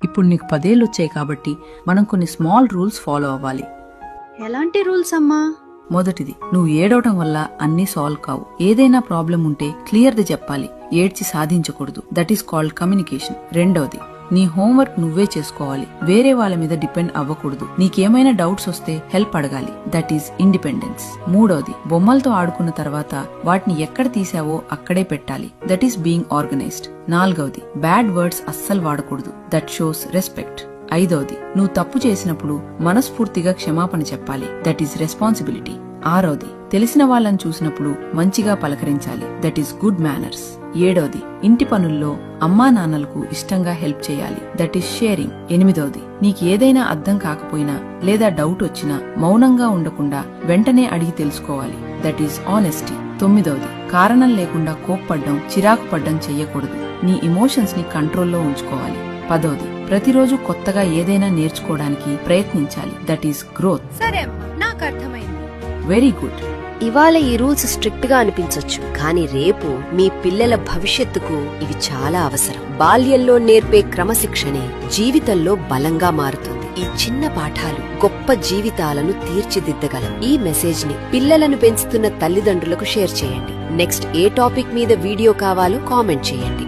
ఇప్పుడు నీకు 10 ఏళ్ళు వచ్చాయి కాబట్టి మనం కొన్ని స్మాల్ రూల్స్ ఫాలో అవ్వాలి. ఎలాంటి రూల్స్ అమ్మా? మొదటిది, నువ్వు ఏడవటం వల్ల అన్నీ సాల్వ్ కావు. ఏదైనా ప్రాబ్లం ఉంటే క్లియర్ది చెప్పాలి, ఏడ్చి సాధించకూడదు. That is called communication. రెండవది, నీ హోంవర్క్ నువ్వే చేసుకోవాలి, వేరే వాళ్ళ మీద డిపెండ్ అవ్వకూడదు. నీకేమైనా డౌట్స్ వస్తే హెల్ప్ అడగాలి. That is independence. మూడవది, బొమ్మలతో ఆడుకున్న తర్వాత వాటిని ఎక్కడ తీసావో అక్కడే పెట్టాలి. That is being organised. నాలుగవది, బ్యాడ్ వర్డ్స్ అస్సలు వాడకూడదు. That shows respect. ఐదవది, నువ్వు తప్పు చేసినప్పుడు మనస్ఫూర్తిగా క్షమాపణ చెప్పాలి. That is responsibility. ఆరవది, తెలిసిన వాళ్ళని చూసినప్పుడు మంచిగా పలకరించాలి. That is good manners. ఏడవది, ఇంటి పనుల్లో అమ్మా నాన్నలకు ఇష్టంగా హెల్ప్ చేయాలి. That is sharing. ఎనిమిదవది, నీకు ఏదైనా అర్థం కాకపోయినా లేదా డౌట్ వచ్చినా మౌనంగా ఉండకుండా వెంటనే అడిగి తెలుసుకోవాలి. That is honesty. తొమ్మిదవది, కారణం లేకుండా కోప్పడ్డం, చిరాకు పడ్డం చెయ్యకూడదు. నీ ఎమోషన్స్ ని కంట్రోల్లో ఉంచుకోవాలి. పదవది, ప్రతిరోజు కొత్తగా ఏదైనా నేర్చుకోవడానికి ప్రయత్నించాలి. That is growth. సరే అమ్మా, నాకు అర్థమైంది. Very good. ఇవాళ ఈ రూల్స్ స్ట్రిక్ట్ గా అనిపించొచ్చు, కానీ రేపు మీ పిల్లల భవిష్యత్తుకు ఇవి చాలా అవసరం. బాల్యంలో నేర్పే క్రమశిక్షణే జీవితంలో బలంగా మారుతుంది. ఈ చిన్న పాఠాలు గొప్ప జీవితాలను తీర్చిదిద్దగలవు. ఈ మెసేజ్ ని పిల్లలను పెంచుతున్న తల్లిదండ్రులకు షేర్ చేయండి. నెక్స్ట్ ఏ టాపిక్ మీద వీడియో కావాలో కామెంట్ చేయండి.